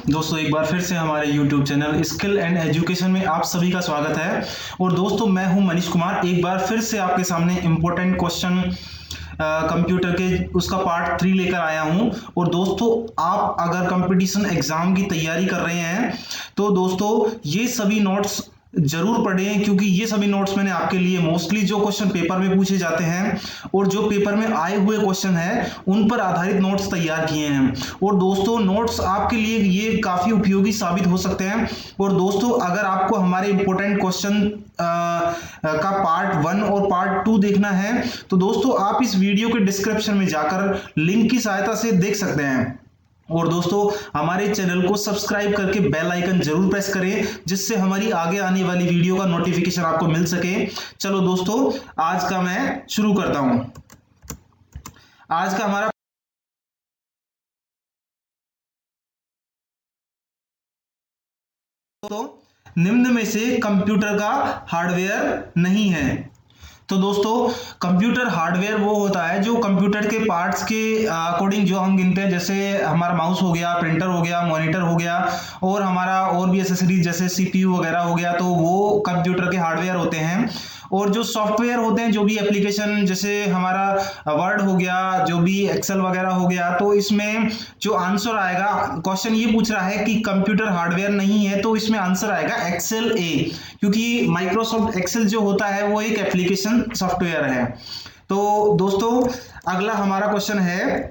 दोस्तों एक बार फिर से हमारे YouTube channel skill and education में आप सभी का स्वागत है। और दोस्तों मैं हूं मनीष कुमार, एक बार फिर से आपके सामने इम्पोर्टेंट क्वेश्चन कंप्यूटर के उसका पार्ट 3 लेकर आया हूं। और दोस्तों आप अगर कंपटीशन एग्जाम की तैयारी कर रहे हैं तो दोस्तों ये सभी नोट्स जरूर पढ़ें, क्योंकि ये सभी नोट्स मैंने आपके लिए मोस्टली जो क्वेश्चन पेपर में पूछे जाते हैं और जो पेपर में आए हुए क्वेश्चन है उन पर आधारित नोट्स तैयार किए हैं। और दोस्तों नोट्स आपके लिए ये काफी उपयोगी साबित हो सकते हैं। और दोस्तों अगर आपको हमारे इंपॉर्टेंट क्वेश्चन का पार्ट 1 और पार्ट 2 देखना है तो दोस्तों आप इस वीडियो के डिस्क्रिप्शन में जाकर लिंक की सहायता से देख सकते हैं। और दोस्तों हमारे चैनल को सब्सक्राइब करके बेल आइकन जरूर प्रेस करें, जिससे हमारी आगे आने वाली वीडियो का नोटिफिकेशन आपको मिल सके। चलो दोस्तों आज का मैं शुरू करता हूं। आज का हमारा तो निम्न में से कंप्यूटर का हार्डवेयर नहीं है। तो दोस्तों कंप्यूटर हार्डवेयर वो होता है जो कंप्यूटर के पार्ट्स के अकॉर्डिंग जो हम गिनते हैं, जैसे हमारा माउस हो गया, प्रिंटर हो गया, मॉनिटर हो गया और हमारा और भी एसेसरीज जैसे सीपीयू वगैरह हो गया, तो वो कंप्यूटर के हार्डवेयर होते हैं। और जो सॉफ्टवेयर होते हैं, जो भी एप्लीकेशन जैसे हमारा वर्ड हो गया, जो भी एक्सेल वगैरह हो गया, तो इसमें जो आंसर आएगा, क्वेश्चन ये पूछ रहा है कि कंप्यूटर हार्डवेयर नहीं है, तो इसमें आंसर आएगा एक्सेल ए, क्योंकि माइक्रोसॉफ्ट एक्सेल जो होता है वो एक एप्लीकेशन सॉफ्टवेयर है। तो दोस्तों अगला हमारा क्वेश्चन है,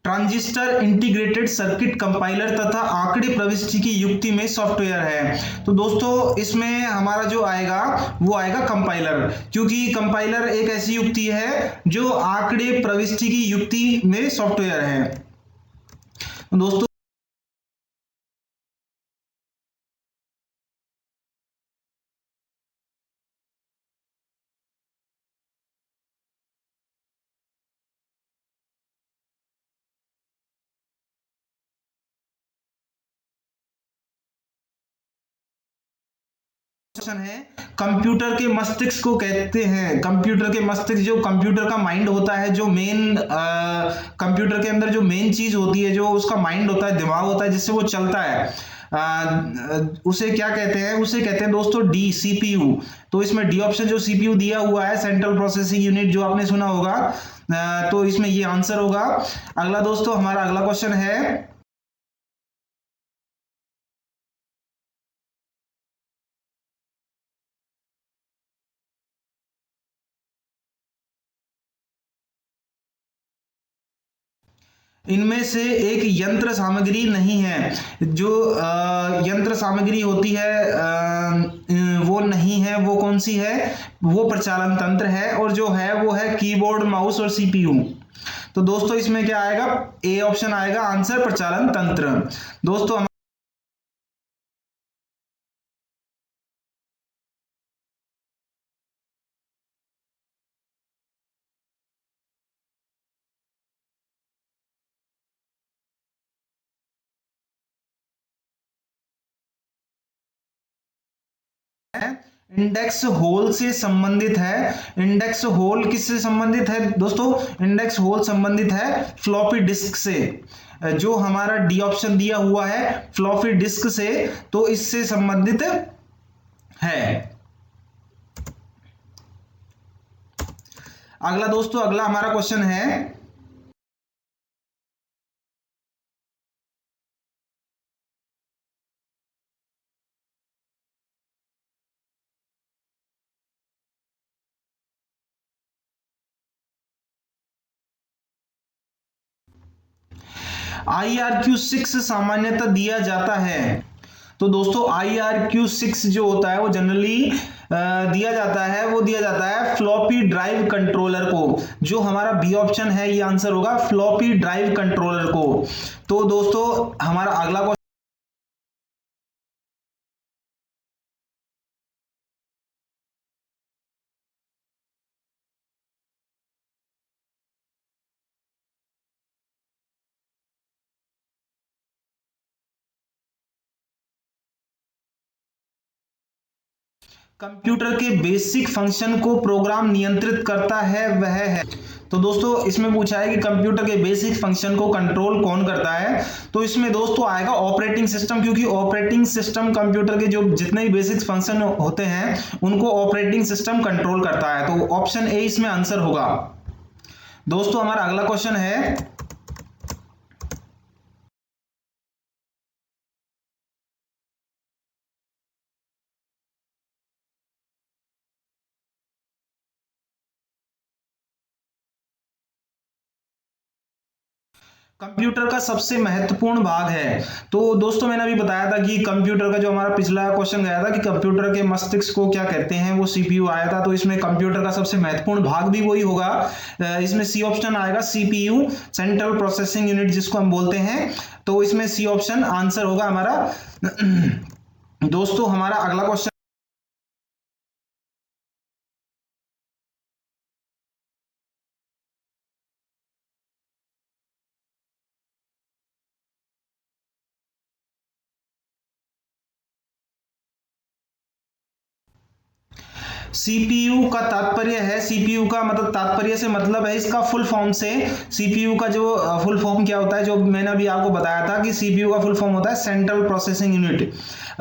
ट्रांजिस्टर इंटीग्रेटेड सर्किट कंपाइलर तथा आंकड़े प्रविष्टि की युक्ति में सॉफ्टवेयर है। तो दोस्तों इसमें हमारा जो आएगा वो आएगा कंपाइलर, क्योंकि कंपाइलर एक ऐसी युक्ति है जो आंकड़े प्रविष्टि की युक्ति में सॉफ्टवेयर है। दोस्तों क्वेश्चन है, कंप्यूटर के मस्तिष्क को कहते हैं, कंप्यूटर के मस्तिष्क जो कंप्यूटर का माइंड होता है, जो मेन कंप्यूटर के अंदर जो मेन चीज होती है, जो उसका माइंड होता है, दिमाग होता है जिससे वो चलता है, उसे क्या कहते हैं? उसे कहते हैं दोस्तों डी सीपीयू। तो इसमें डी ऑप्शन जो सीपीयू दिया हुआ है, सेंट्रल प्रोसेसिंग यूनिट, जो आपने सुना होगा, तो इसमें ये आंसर होगा। अगला दोस्तों हमारा अगला क्वेश्चन है, इनमें से एक यंत्र सामग्री नहीं है। जो यंत्र सामग्री होती है वो नहीं है, वो कौन सी है? वो प्रचालन तंत्र है, और जो है वो है कीबोर्ड, माउस और सीपीयू। तो दोस्तों इसमें क्या आएगा? ए ऑप्शन आएगा आंसर, प्रचालन तंत्र। दोस्तों इंडेक्स होल से संबंधित है। इंडेक्स होल किससे संबंधित है दोस्तों? इंडेक्स होल संबंधित है फ्लॉपी डिस्क से। जो हमारा डी ऑप्शन दिया हुआ है फ्लॉपी डिस्क से, तो इससे संबंधित है। अगला दोस्तों अगला हमारा क्वेश्चन है, IRQ6 सामान्यतः दिया जाता है। तो दोस्तों IRQ6 जो होता है वो जनरली दिया जाता है, वो दिया जाता है फ्लॉपी ड्राइव कंट्रोलर को। जो हमारा बी ऑप्शन है ये आंसर होगा फ्लॉपी ड्राइव कंट्रोलर को। तो दोस्तों हमारा अगला कंप्यूटर के बेसिक फंक्शन को प्रोग्राम नियंत्रित करता है वह है। तो दोस्तों इसमें पूछा है कि कंप्यूटर के बेसिक फंक्शन को कंट्रोल कौन करता है, तो इसमें दोस्तों आएगा ऑपरेटिंग सिस्टम, क्योंकि ऑपरेटिंग सिस्टम कंप्यूटर के जो जितने भी बेसिक फंक्शन होते हैं उनको ऑपरेटिंग सिस्टम कंट्रोल करता है। तो ऑप्शन ए इसमें आंसर होगा। दोस्तों हमारा अगला क्वेश्चन है, कंप्यूटर का सबसे महत्वपूर्ण भाग है। तो दोस्तों मैंने अभी बताया था कि कंप्यूटर का जो हमारा पिछला क्वेश्चन गया था कि कंप्यूटर के मस्तिष्क को क्या कहते हैं, वो सीपीयू आया था। तो इसमें कंप्यूटर का सबसे महत्वपूर्ण भाग भी वही होगा। इसमें सी ऑप्शन आएगा, सीपीयू, सेंट्रल प्रोसेसिंग यूनिट जिसको हम बोलते हैं। तो इसमें सी ऑप्शन आंसर होगा हमारा। दोस्तों हमारा अगला क्वेश्चन, सीपीयू का तात्पर्य है, सीपीयू का मतलब तात्पर्य से मतलब है इसका फुल फॉर्म से। सीपीयू का जो फुल फॉर्म क्या होता है, जो मैंने अभी आपको बताया था कि सीपीयू का फुल फॉर्म होता है सेंट्रल प्रोसेसिंग यूनिट।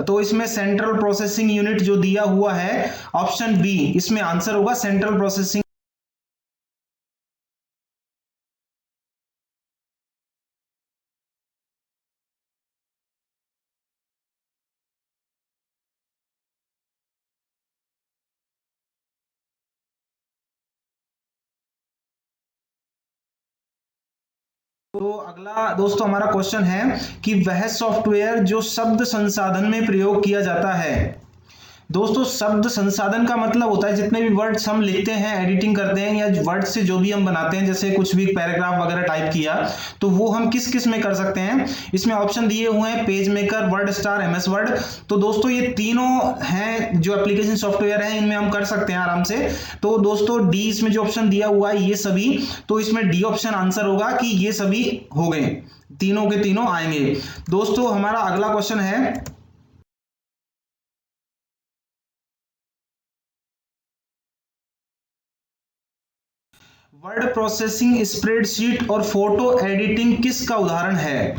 तो इसमें सेंट्रल प्रोसेसिंग यूनिट जो दिया हुआ है ऑप्शन बी इसमें आंसर होगा, सेंट्रल प्रोसेसिंग। तो अगला दोस्तों हमारा क्वेश्चन है कि वह सॉफ्टवेयर जो शब्द संसाधन में प्रयोग किया जाता है। दोस्तों शब्द संसाधन का मतलब होता है जितने भी वर्ड्स हम लिखते हैं, एडिटिंग करते हैं, या वर्ड से जो भी हम बनाते हैं, जैसे कुछ भी पैराग्राफ वगैरह टाइप किया, तो वो हम किस किस में कर सकते हैं। इसमें ऑप्शन दिए हुए हैं, page maker, word star, MS word. तो दोस्तों ये तीनों हैं जो एप्लीकेशन सॉफ्टवेयर हैं, इनमें हम कर सकते हैं आराम से। तो दोस्तों डी इसमें जो ऑप्शन दिया हुआ है ये सभी, तो इसमें डी ऑप्शन आंसर होगा कि ये सभी हो गए, तीनों के तीनों आएंगे। दोस्तों हमारा अगला क्वेश्चन है, वर्ड प्रोसेसिंग, स्प्रेडशीट और फोटो एडिटिंग किसका उदाहरण है।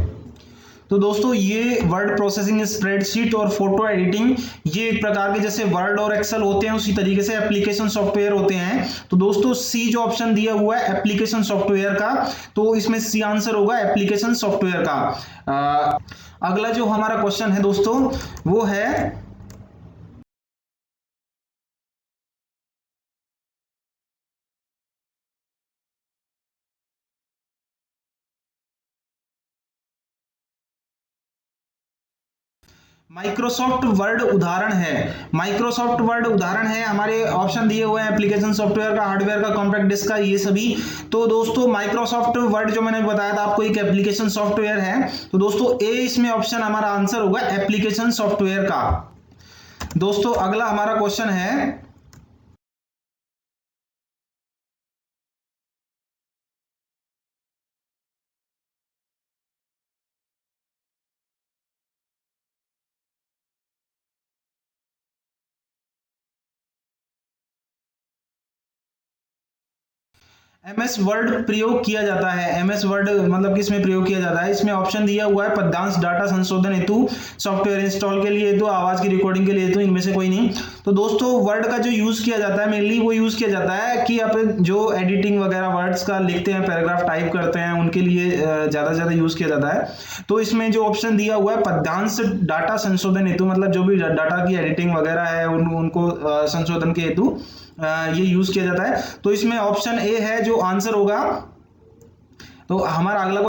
तो दोस्तों ये वर्ड प्रोसेसिंग, स्प्रेडशीट और फोटो एडिटिंग ये एक प्रकार के जैसे वर्ड और एक्सेल होते हैं उसी तरीके से एप्लीकेशन सॉफ्टवेयर होते हैं। तो दोस्तों सी जो ऑप्शन दिया हुआ है एप्लीकेशन सॉफ्टवेयर का, तो इसमें सी आंसर होगा एप्लीकेशन सॉफ्टवेयर का। अगला जो हमारा क्वेश्चन है दोस्तों वो है, माइक्रोसॉफ्ट वर्ड उदाहरण है। माइक्रोसॉफ्ट वर्ड उदाहरण है, हमारे ऑप्शन दिए हुए हैं एप्लीकेशन सॉफ्टवेयर का, हार्डवेयर का, कॉम्पैक्ट डिस्क का, ये सभी। तो दोस्तों माइक्रोसॉफ्ट वर्ड जो मैंने बताया था आपको एक एप्लीकेशन सॉफ्टवेयर है। तो दोस्तों ए इसमें ऑप्शन हमारा आंसर होगा एप्लीकेशन सॉफ्टवेयर का। दोस्तों अगला हमारा क्वेश्चन है, एमएस वर्ड प्रयोग किया जाता है। एमएस वर्ड मतलब किसमें प्रयोग किया जाता है, इसमें ऑप्शन दिया हुआ है पद्यांश डाटा संशोधन हेतु, सॉफ्टवेयर इंस्टॉल के लिए हेतु, आवाज की रिकॉर्डिंग के लिए हेतु, इनमें से कोई नहीं। तो दोस्तों वर्ड का जो यूज किया जाता है मेनली वो यूज किया जाता है कि आप जो एडिटिंग वगैरह वर्ड्स का लिखते हैं, पैराग्राफ टाइप करते हैं, उनके लिए ज्यादा से ज्यादा यूज किया जाता है। तो इसमें जो ऑप्शन दिया हुआ है पद्यांश डाटा संशोधन हेतु, मतलब जो भी डाटा की एडिटिंग वगैरह है उनको संशोधन के हेतु ये यूज किया जाता है। तो इसमें ऑप्शन ए है जो आंसर होगा। तो हमारा अगला,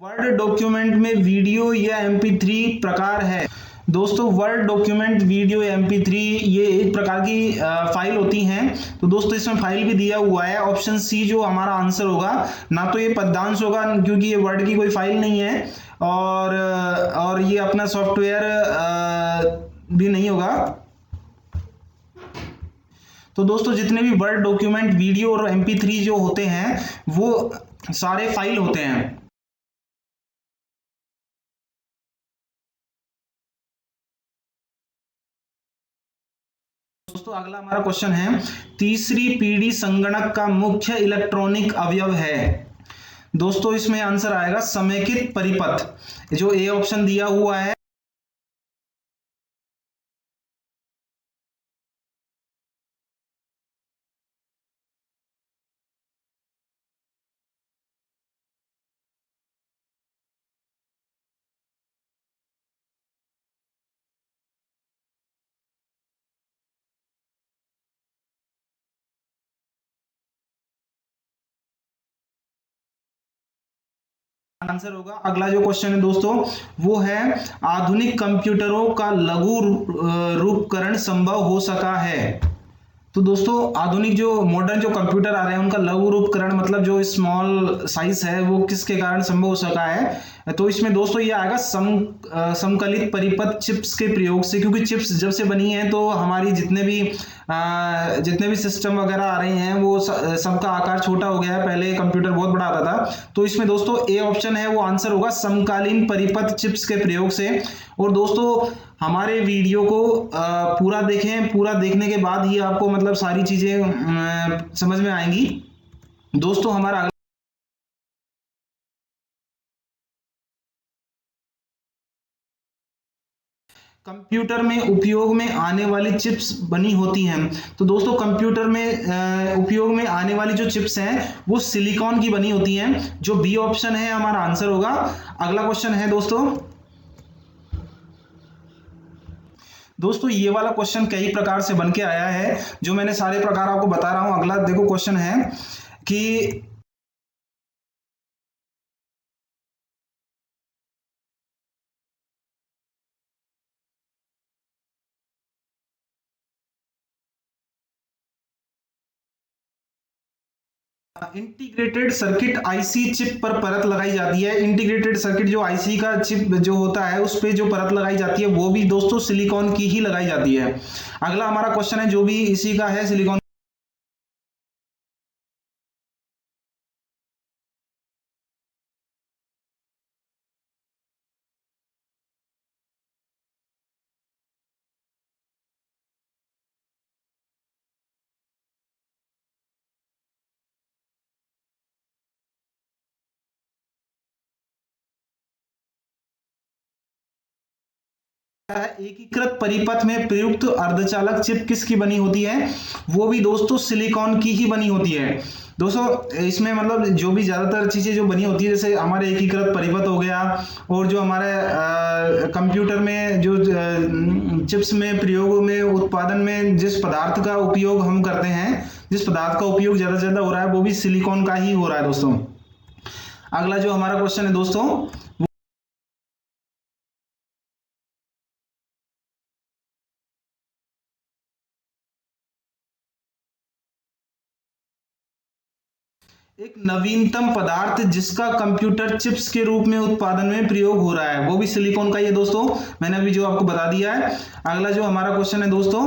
वर्ड डॉक्यूमेंट में वीडियो या MP3 प्रकार है। दोस्तों वर्ड डॉक्यूमेंट, वीडियो, MP3 ये एक प्रकार की फाइल होती हैं। तो दोस्तों इसमें फाइल भी दिया हुआ है, ऑप्शन सी जो हमारा आंसर होगा। ना तो ये पद्यांश होगा क्योंकि ये वर्ड की कोई फाइल नहीं है, और ये अपना सॉफ्टवेयर भी नहीं होगा। तो दोस्तों जितने भी वर्ड डॉक्यूमेंट, वीडियो और MP3 जो होते हैं वो सारे फाइल होते हैं। दोस्तों अगला हमारा क्वेश्चन है, तीसरी पीढ़ी संगणक का मुख्य इलेक्ट्रॉनिक अवयव है। दोस्तों इसमें आंसर आएगा समेकित परिपथ, जो ए ऑप्शन दिया हुआ है। आंसर होगा। अगला जो क्वेश्चन है दोस्तों वो है, आधुनिक कंप्यूटरों का लघु रूपकरण संभव हो सका है। तो दोस्तों आधुनिक जो मॉडर्न जो कंप्यूटर आ रहे हैं उनका लघु रूपकरण मतलब जो स्मॉल साइज है वो किसके कारण संभव हो सका है। तो इसमें दोस्तों ये आएगा समकलित परिपथ चिप्स के प्रयोग से, क्योंकि चिप्स जब से बनी है तो हमारी जितने भी सिस्टम वगैरह आ रहे हैं वो सबका आकार छोटा हो गया है। पहले कंप्यूटर बहुत बड़ा आता था। तो इसमें दोस्तों ए ऑप्शन है वो आंसर होगा समकालीन परिपथ चिप्स के प्रयोग से। और दोस्तों हमारे वीडियो को पूरा देखें, पूरा देखने के बाद ही आपको मतलब सारी चीजें समझ में आएंगी। दोस्तों हमारा कंप्यूटर में उपयोग में आने वाली चिप्स बनी होती हैं। तो दोस्तों कंप्यूटर में उपयोग में आने वाली जो चिप्स हैं वो सिलिकॉन की बनी होती हैं, जो बी ऑप्शन है हमारा आंसर होगा। अगला क्वेश्चन है दोस्तों ये वाला क्वेश्चन कई प्रकार से बन के आया है, जो मैंने सारे प्रकार आपको बता रहा हूं। अगला देखो क्वेश्चन है कि इंटीग्रेटेड सर्किट आईसी चिप पर परत लगाई जाती है। इंटीग्रेटेड सर्किट जो आईसी का चिप जो होता है उस पे जो परत लगाई जाती है वो भी दोस्तों सिलिकॉन की ही लगाई जाती है। अगला हमारा क्वेश्चन है जो भी इसी का है, सिलिकॉन। एकीकृत परिपथ में प्रयुक्त अर्धचालक चिप किसकी बनी होती है? वो भी दोस्तों सिलिकॉन की ही बनी होती है। दोस्तों इसमें मतलब जो भी ज्यादातर चीजें जो बनी होती है, जैसे हमारे एकीकृत परिपथ हो गया, और जो हमारे कंप्यूटर में जो चिप्स में प्रयोग में उत्पादन में जिस पदार्थ का उपयोग हम करते हैं, जिस पदार्थ का उपयोग ज्यादा से ज्यादा हो रहा है वो भी सिलिकॉन का ही हो रहा है दोस्तों। अगला जो हमारा क्वेश्चन है दोस्तों, एक नवीनतम पदार्थ जिसका कंप्यूटर चिप्स के रूप में उत्पादन में प्रयोग हो रहा है वो भी सिलिकॉन का ही है दोस्तों, मैंने अभी जो आपको बता दिया है। अगला जो हमारा क्वेश्चन है दोस्तों,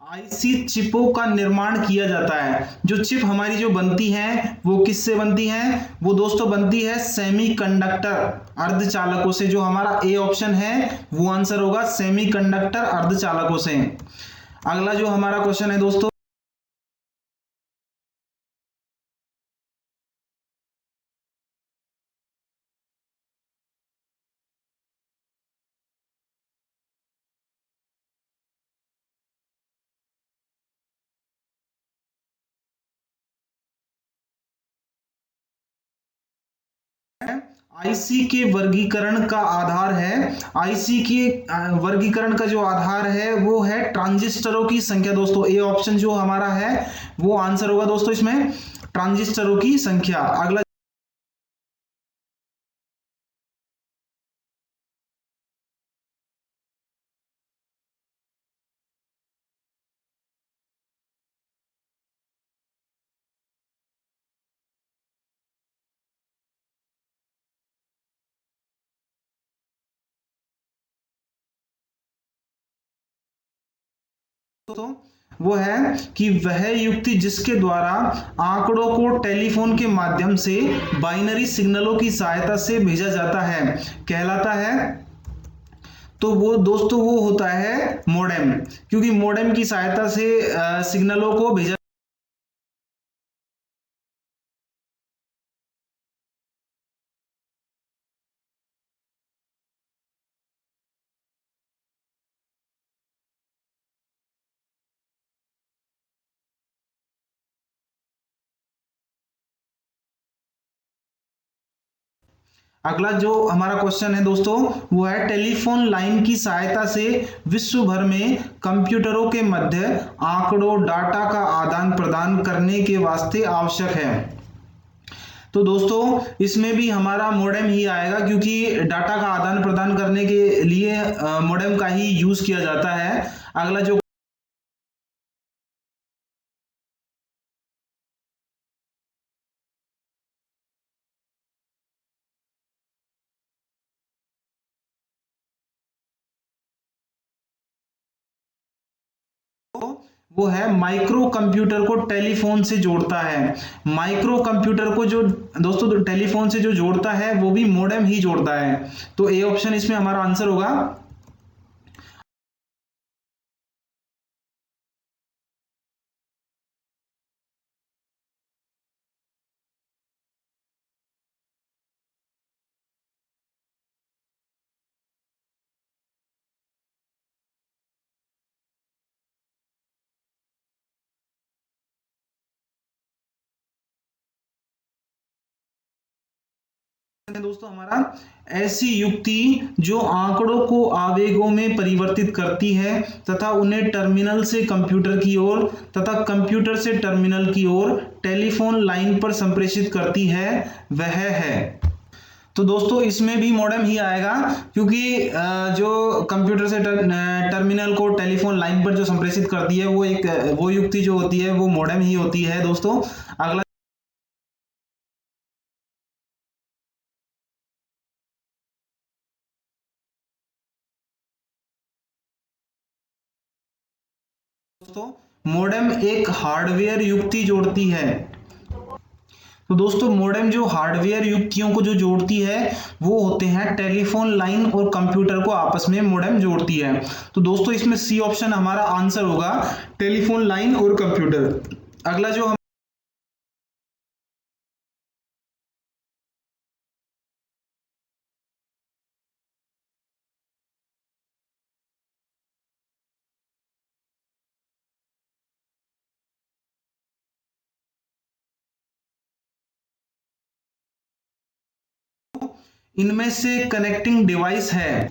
आईसी चिपों का निर्माण किया जाता है। जो चिप हमारी जो बनती है वो किससे बनती है? वो दोस्तों बनती है सेमीकंडक्टर अर्धचालकों से। जो हमारा ए ऑप्शन है वो आंसर होगा सेमीकंडक्टर अर्धचालकों से। अगला जो हमारा क्वेश्चन है दोस्तों, आईसी के वर्गीकरण का आधार है। आईसी के वर्गीकरण का जो आधार है वो है ट्रांजिस्टरों की संख्या। दोस्तों ए ऑप्शन जो हमारा है वो आंसर होगा दोस्तों इसमें, ट्रांजिस्टरों की संख्या। अगला तो वो है कि वह युक्ति जिसके द्वारा आंकड़ों को टेलीफोन के माध्यम से बाइनरी सिग्नलों की सहायता से भेजा जाता है कहलाता है। तो वो दोस्तों वो होता है मोडेम, क्योंकि मोडेम की सहायता से सिग्नलों को भेजा। अगला जो हमारा क्वेश्चन है दोस्तों, वो है टेलीफोन लाइन की सहायता से विश्व भर में कंप्यूटरों के मध्य आंकड़ों डाटा का आदान प्रदान करने के वास्ते आवश्यक है। तो दोस्तों इसमें भी हमारा मोडेम ही आएगा, क्योंकि डाटा का आदान प्रदान करने के लिए मोडेम का ही यूज किया जाता है। अगला जो वो है माइक्रो कंप्यूटर को टेलीफोन से जोड़ता है। माइक्रो कंप्यूटर को जो दोस्तों टेलीफोन से जो जोड़ता है वो भी मोडेम ही जोड़ता है। तो ए ऑप्शन इसमें हमारा आंसर होगा। दोस्तों हमारा ऐसी युक्ति जो आंकड़ों को आवेगों में परिवर्तित करती है तथा उन्हें टर्मिनल से कंप्यूटर की ओर तथा कंप्यूटर से टर्मिनल की ओर टेलीफोन लाइन पर संप्रेषित करती है, वह है। तो दोस्तों इसमें भी मॉडेम ही आएगा, क्योंकि जो कंप्यूटर से टर्मिनल को टेलीफोन लाइन पर जो संप्रेषित करती है वो युक्ति जो होती है वो मॉडेम ही होती है दोस्तों। अगला दोस्तों मॉडेम एक हार्डवेयर युक्ति जोड़ती है। तो दोस्तों मॉडेम जो हार्डवेयर युक्तियों को जो जोड़ती है वो होते हैं टेलीफोन लाइन और कंप्यूटर को आपस में मॉडेम जोड़ती है। तो दोस्तों इसमें सी ऑप्शन हमारा आंसर होगा, टेलीफोन लाइन और कंप्यूटर। अगला जो हम इनमें से कनेक्टिंग डिवाइस है।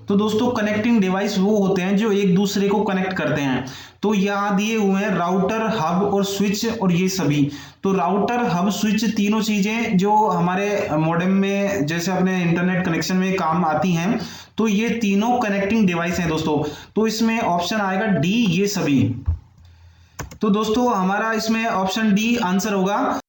तो दोस्तों कनेक्टिंग डिवाइस वो होते हैं जो एक दूसरे को कनेक्ट करते हैं। तो यहाँ दिए हुए हैं राउटर, हब और स्विच और ये सभी। तो राउटर, हब, स्विच तीनों चीजें जो हमारे मॉडेम में जैसे अपने इंटरनेट कनेक्शन में काम आती हैं, तो ये तीनों कनेक्टिंग डिवाइस हैं दोस्तों। तो इसमें ऑप्शन आएगा डी, ये सभी। तो दोस्तों हमारा इसमें ऑप्शन डी आंसर होगा।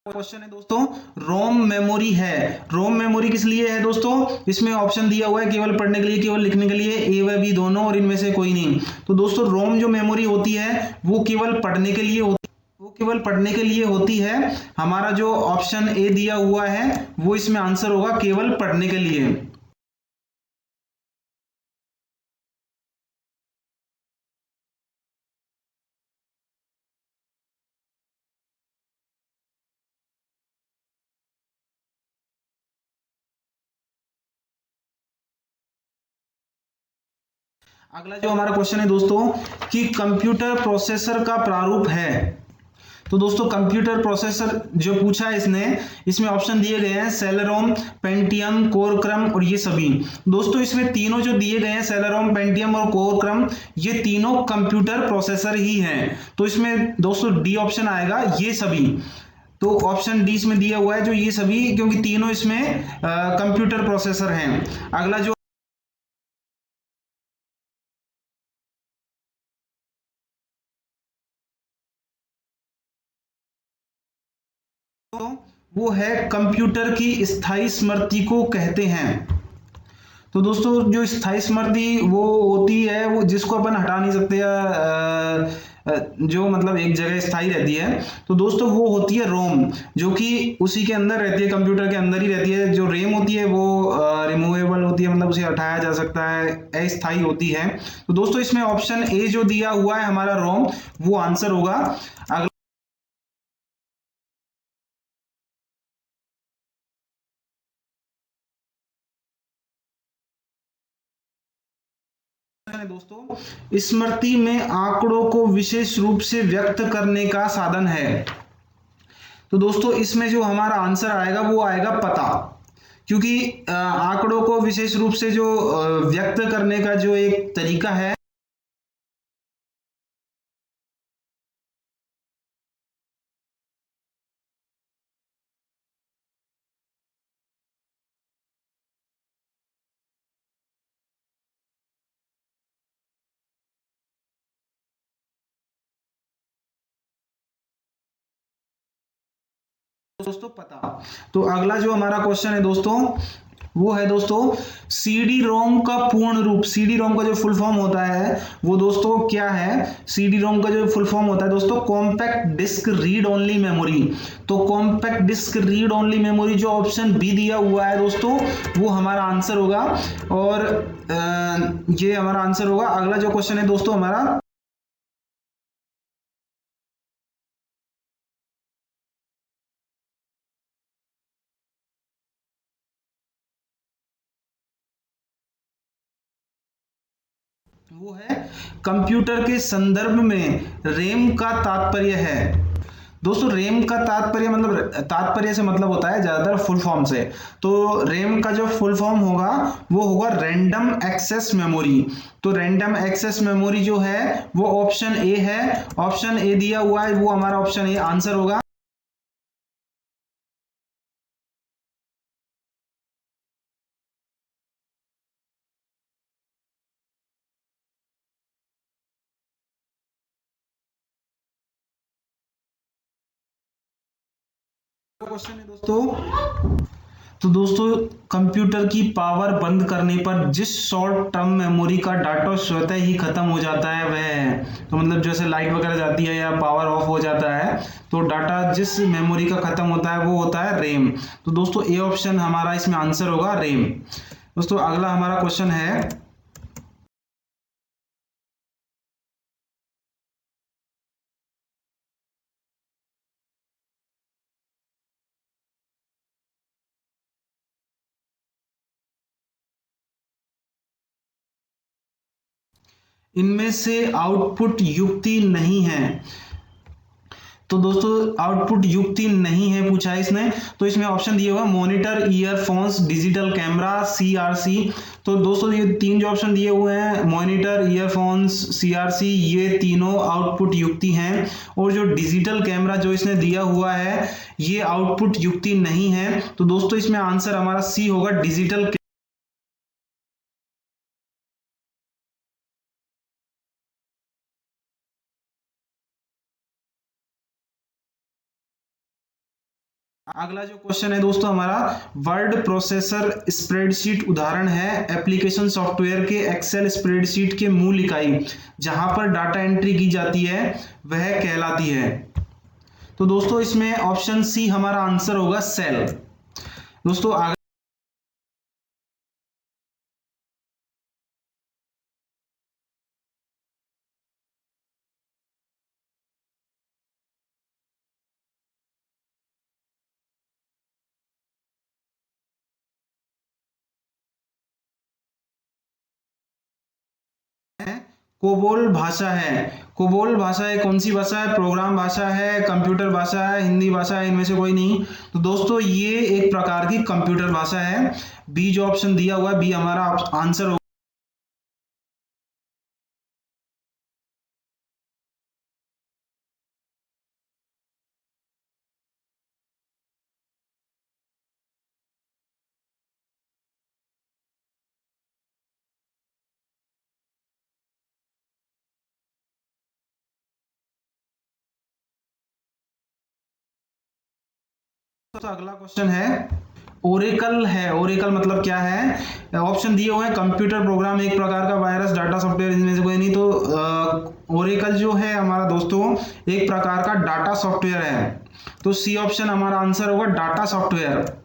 क्वेश्चन है दोस्तों, रोम मेमोरी है। रोम मेमोरी किस लिए है दोस्तों? इसमें ऑप्शन दिया हुआ है केवल पढ़ने के लिए, केवल लिखने के लिए, ए व बी दोनों, और इनमें से कोई नहीं। तो दोस्तों रोम जो मेमोरी होती है वो केवल पढ़ने के लिए होती है, वो केवल पढ़ने के लिए होती है। हमारा जो ऑप्शन ए दिया हुआ है वो इसमें आंसर होगा, केवल पढ़ने के लिए। अगला जो हमारा क्वेश्चन है दोस्तों कि कंप्यूटर प्रोसेसर का प्रारूप है। तो दोस्तों कंप्यूटर प्रोसेसर जो पूछा है इसने, इसमें ऑप्शन दिए गए हैं सेलेरोम, पेंटियम, कोरक्रम और ये सभी। दोस्तों इसमें तीनों जो दिए गए हैं सेलेरोम, पेंटियम और कोरक्रम, ये तीनों कंप्यूटर प्रोसेसर ही हैं। तो इसमें दोस्तों डी ऑप्शन आएगा, ये सभी। तो ऑप्शन डी इसमें दिया हुआ है जो ये सभी, क्योंकि तीनों इसमें कंप्यूटर प्रोसेसर हैं। अगला जो तो वो है कंप्यूटर की स्थायी स्मृति को कहते हैं। तो दोस्तों जो स्थायी स्मृति वो होती है, वो जिसको अपन हटा नहीं सकते या जो मतलब एक जगह स्थायी रहती है, तो दोस्तों वो होती है रोम, जो कि उसी के अंदर रहती है, कंप्यूटर के अंदर ही रहती है। जो रैम होती है वो रिमूवेबल होती है, मतलब उसे हटाया जा सकता है, अस्थायी होती है। तो दोस्तों इसमें ऑप्शन ए जो दिया हुआ है हमारा रोम, वो आंसर होगा। अगला है दोस्तों, स्मृति में आंकड़ों को विशेष रूप से व्यक्त करने का साधन है। तो दोस्तों इसमें जो हमारा आंसर आएगा वो आएगा पता, क्योंकि आंकड़ों को विशेष रूप से जो व्यक्त करने का जो एक तरीका है, दोस्तों पता। तो अगला जो हमारा क्वेश्चन है दोस्तों, वो है दोस्तों सीडी रोम का पूर्ण रूप। सीडी रोम का जो फुल फॉर्म होता है वो दोस्तों क्या है? सीडी रोम का जो फुल फॉर्म होता है दोस्तों, compact disc read only memory. तो compact disc read only memory जो ऑप्शन बी दिया हुआ है दोस्तों, वो हमारा आंसर होगा। और ये हमारा आंसर होगा। अगला जो क्वेश्चन है दोस्तों हमारा, वो है कंप्यूटर के संदर्भ में रैम का तात्पर्य है। दोस्तों रैम का तात्पर्य मतलब, तात्पर्य से मतलब होता है ज्यादातर फुल फॉर्म से। तो रैम का जो फुल फॉर्म होगा वो होगा रैंडम एक्सेस मेमोरी। तो रैंडम एक्सेस मेमोरी जो है वो ऑप्शन ए है। ऑप्शन ए दिया हुआ है, वो हमारा ऑप्शन ए आंसर होगा। क्वेश्चन है दोस्तों, तो दोस्तों कंप्यूटर की पावर बंद करने पर जिस शॉर्ट टर्म मेमोरी का डाटा स्वतः ही खत्म हो जाता है वह है। तो मतलब जैसे लाइट वगैरह जाती है या पावर ऑफ हो जाता है, तो डाटा जिस मेमोरी का खत्म होता है वो होता है रैम। तो दोस्तों ए ऑप्शन हमारा इसमें आंसर होगा रैम। दोस्तों अगला हमारा क्वेश्चन है, इनमें से आउटपुट युक्ति नहीं है। तो दोस्तों आउटपुट युक्ति नहीं है पूछा है इसने, तो इसमें ऑप्शन दिया हुआ monitor, earphones, digital camera, CRC. तो दोस्तों ये तीन जो ऑप्शन दिए हुए हैं, मॉनिटर, ईयरफोन्स, सीआरसी, ये तीनों आउटपुट युक्ति हैं। और जो डिजिटल कैमरा जो इसने दिया हुआ है ये आउटपुट युक्ति नहीं है। तो दोस्तों इसमें आंसर हमारा सी होगा, डिजिटल। अगला जो क्वेश्चन है दोस्तों हमारा, वर्ड प्रोसेसर स्प्रेडशीट उदाहरण है एप्लीकेशन सॉफ्टवेयर के एक्सेल स्प्रेडशीट के मूल इकाई जहां पर डाटा एंट्री की जाती है वह कहलाती है। तो दोस्तों इसमें ऑप्शन सी हमारा आंसर होगा सेल। दोस्तों कोबोल भाषा है। कोबोल भाषा है, कौन सी भाषा है? प्रोग्राम भाषा है, कंप्यूटर भाषा है, हिंदी भाषा है, इनमें से कोई नहीं। तो दोस्तों ये एक प्रकार की कंप्यूटर भाषा है। बी जो ऑप्शन दिया हुआ है, बी हमारा आंसर होगा। तो अगला क्वेश्चन है ओरेकल है। ओरेकल मतलब क्या है? ऑप्शन दिए हुए हैं कंप्यूटर प्रोग्राम, एक प्रकार का वायरस, डाटा सॉफ्टवेयर, इनमें से कोई नहीं। तो ओरेकल जो है हमारा दोस्तों एक प्रकार का डाटा सॉफ्टवेयर है। तो सी ऑप्शन हमारा आंसर होगा, डाटा सॉफ्टवेयर।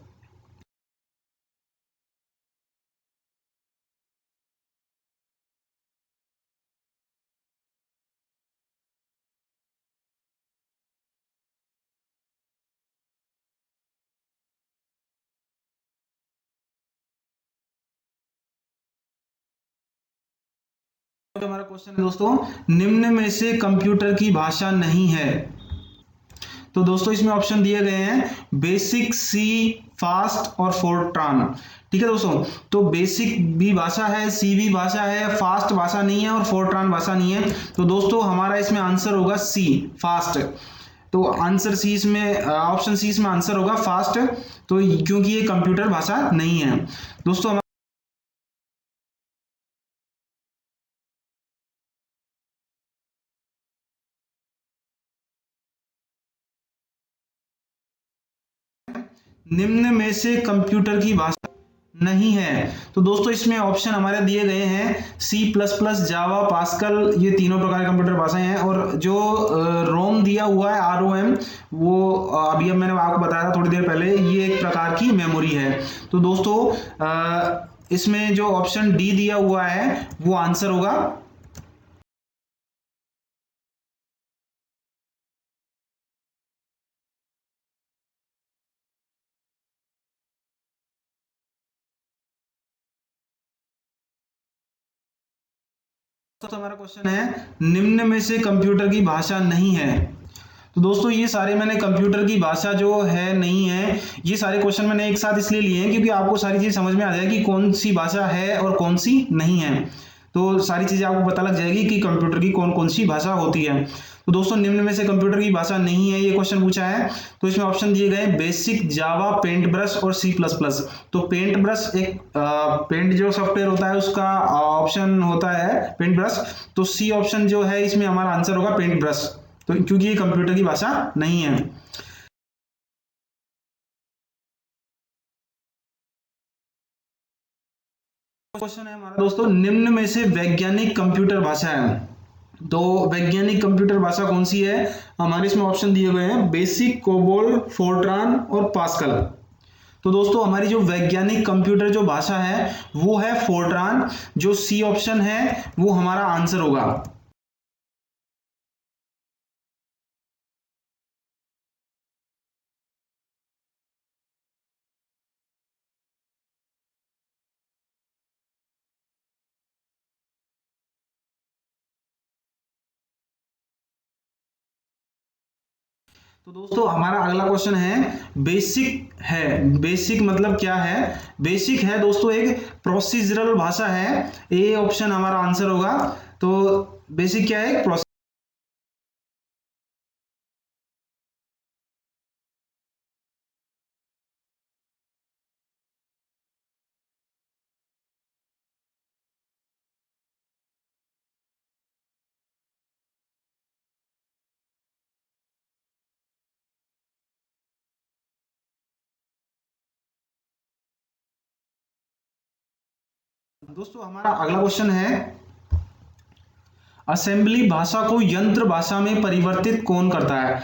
तो हमारा क्वेश्चन है दोस्तों, निम्न में से कंप्यूटर की भाषा नहीं है। तो दोस्तों इसमें ऑप्शन दिए गए हैं बेसिक, सी, फास्ट और फोर्ट्रान। ठीक है दोस्तों, तो बेसिक भी भाषा है, सी भी भाषा है, फास्ट भाषा नहीं है और फोर्ट्रान भाषा नहीं है। तो दोस्तों हमारा इसमें आंसर होगा सी, फास्ट। तो आंसर सी इसमें, ऑप्शन सी इसमें आंसर होगा फास्ट। तो क्योंकि ये कंप्यूटर भाषा नहीं है दोस्तों। निम्न में से कंप्यूटर की भाषा नहीं है। तो दोस्तों इसमें ऑप्शन हमारे दिए गए हैं सी प्लस प्लस, जावा, पास्कल, ये तीनों प्रकार की कंप्यूटर भाषाएं हैं। और जो रोम दिया हुआ है, ROM, वो अभी अब मैंने आपको बताया था थोड़ी देर पहले, ये एक प्रकार की मेमोरी है। तो दोस्तों इसमें जो ऑप्शन डी दिया हुआ है वो आंसर होगा। तो हमारा क्वेश्चन है निम्न में से कंप्यूटर की भाषा नहीं है। तो दोस्तों ये सारे मैंने कंप्यूटर की भाषा जो है नहीं है, ये सारे क्वेश्चन मैंने एक साथ इसलिए लिए हैं क्योंकि आपको सारी चीज समझ में आ जाएगी कौन सी भाषा है और कौन सी नहीं है। तो सारी चीजें आपको पता लग जाएगी कि कंप्यूटर की कौन कौन सी भाषा होती है। तो दोस्तों निम्न में से कंप्यूटर की भाषा नहीं है, ये क्वेश्चन पूछा है। तो इसमें ऑप्शन दिए गए बेसिक, जावा, पेंट ब्रश और सी प्लस प्लस। तो पेंट ब्रश एक पेंट जो सॉफ्टवेयर होता है उसका ऑप्शन होता है पेंट ब्रश। तो सी ऑप्शन जो है इसमें हमारा आंसर होगा पेंट ब्रश। तो क्योंकि ये कंप्यूटर की भाषा नहीं है। क्वेश्चन है हमारा दोस्तों, निम्न में से वैज्ञानिक कंप्यूटर भाषा है। तो वैज्ञानिक कंप्यूटर भाषा कौन सी है? हमारे इसमें ऑप्शन दिए हुए हैं बेसिक, कोबोल, फोर्ट्रान और पास्कल। तो दोस्तों हमारी जो वैज्ञानिक कंप्यूटर जो भाषा है वो है फोर्ट्रान। जो सी ऑप्शन है वो हमारा आंसर होगा। तो दोस्तों हमारा अगला क्वेश्चन है बेसिक है। बेसिक मतलब क्या है? बेसिक है दोस्तों एक प्रोसीजरल भाषा है। ए ऑप्शन हमारा आंसर होगा। तो बेसिक क्या है? दोस्तों हमारा अगला क्वेश्चन है असेंबली भाषा को यंत्र भाषा में परिवर्तित कौन करता है?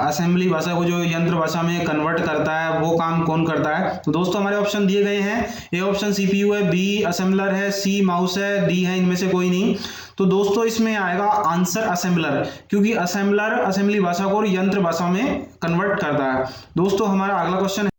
असेंबली भाषा को जो यंत्र भाषा में कन्वर्ट करता है वो काम कौन करता है? तो दोस्तों हमारे ऑप्शन दिए गए हैं। ए ऑप्शन CPU है, बी असेंबलर है, सी माउस है, डी है इनमें से कोई नहीं। तो दोस्तों इसमें आएगा आंसर असेंबलर, क्योंकि असेंबलर असेंबली भाषा को यंत्र भाषा में कन्वर्ट करता है। दोस्तों हमारा अगला क्वेश्चन,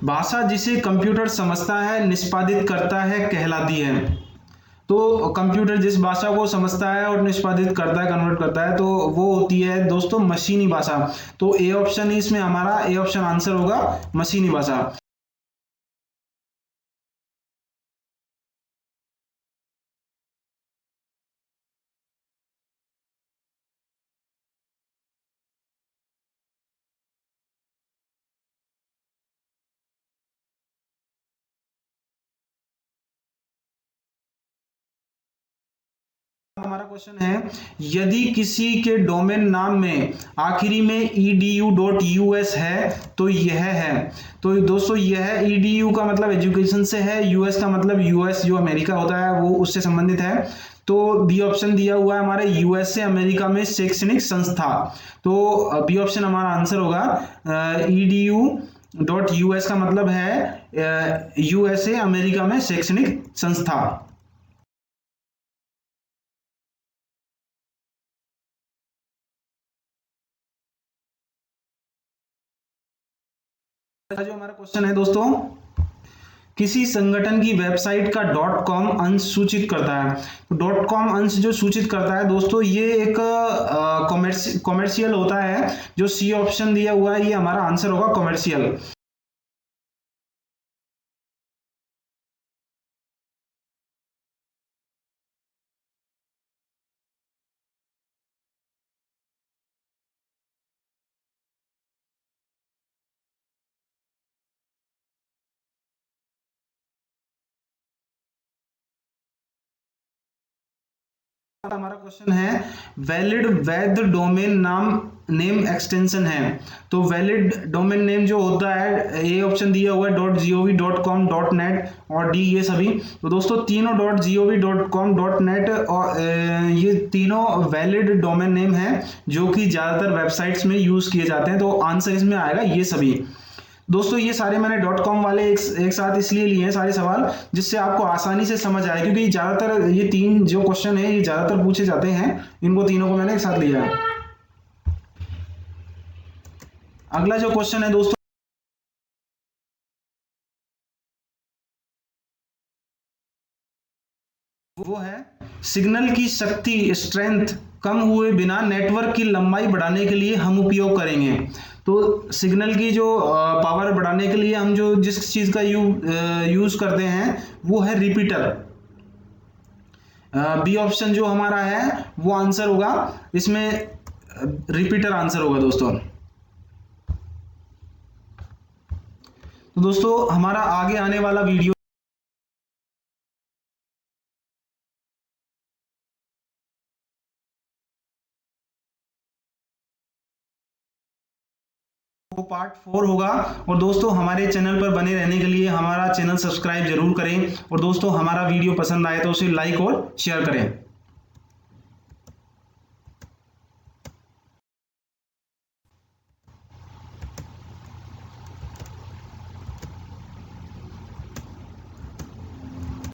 भाषा जिसे कंप्यूटर समझता है, निष्पादित करता है, कहलाती है। तो कंप्यूटर जिस भाषा को समझता है और निष्पादित करता है, कन्वर्ट करता है, तो वो होती है दोस्तों मशीनी भाषा। तो ए ऑप्शन इसमें हमारा, ए ऑप्शन आंसर होगा मशीनी भाषा। हमारा क्वेश्चन है, यदि किसी के डोमेन नाम में आखिरी में edu.us है तो यह है। तो दोस्तों यह edu का मतलब एजुकेशन से है, यूएस का मतलब यूएस जो अमेरिका होता है वो उससे संबंधित है। तो बी ऑप्शन दिया हुआ है हमारे यूएसए अमेरिका में शैक्षणिक संस्था। तो बी ऑप्शन हमारा आंसर होगा। edu.us का मतलब है यूएसए अमेरिका में शैक्षणिक संस्था। जो हमारा क्वेश्चन है दोस्तों, किसी संगठन की वेबसाइट का .com अंश सूचित करता है। तो .com अंश जो सूचित करता है दोस्तों, ये एक कॉमर्शियल होता है। जो सी ऑप्शन दिया हुआ है ये हमारा आंसर होगा कॉमर्शियल। हमारा क्वेश्चन है, वैलिड वैध डोमेन नेम एक्सटेंशन है। तो वैलिड डोमेन नेम जो होता है, ए ऑप्शन दिया हुआ है .gov.com, .net और डी ये सभी। तो दोस्तों तीनों .gov.com, .net और ये तीनों वैलिड डोमेन नेम है जो कि ज़्यादातर वेबसाइट्स में यूज़ किए जाते हैं। तो आंसर इसमें आएगा ये सभी। दोस्तों ये सारे मैंने .com वाले एक साथ इसलिए लिए हैं सारे सवाल, जिससे आपको आसानी से समझ आए, क्योंकि ज़्यादातर ये तीन जो क्वेश्चन है ये ज़्यादातर पूछे जाते हैं। इनको तीनों को मैंने एक साथ लिया है। अगला जो क्वेश्चन है दोस्तों, वो है सिग्नल की शक्ति स्ट्रेंथ कम हुए बिना नेटवर्क की लंबाई बढ़ाने के लिए हम उपयोग करेंगे। तो सिग्नल की जो पावर बढ़ाने के लिए हम जो जिस चीज का यूज करते हैं वो है रिपीटर। बी ऑप्शन जो हमारा है वो आंसर होगा, इसमें रिपीटर आंसर होगा दोस्तों। तो दोस्तों हमारा आगे आने वाला वीडियो पार्ट 4 होगा। और दोस्तों हमारे चैनल पर बने रहने के लिए हमारा चैनल सब्सक्राइब जरूर करें। और दोस्तों हमारा वीडियो पसंद आए तो उसे लाइक और शेयर करें।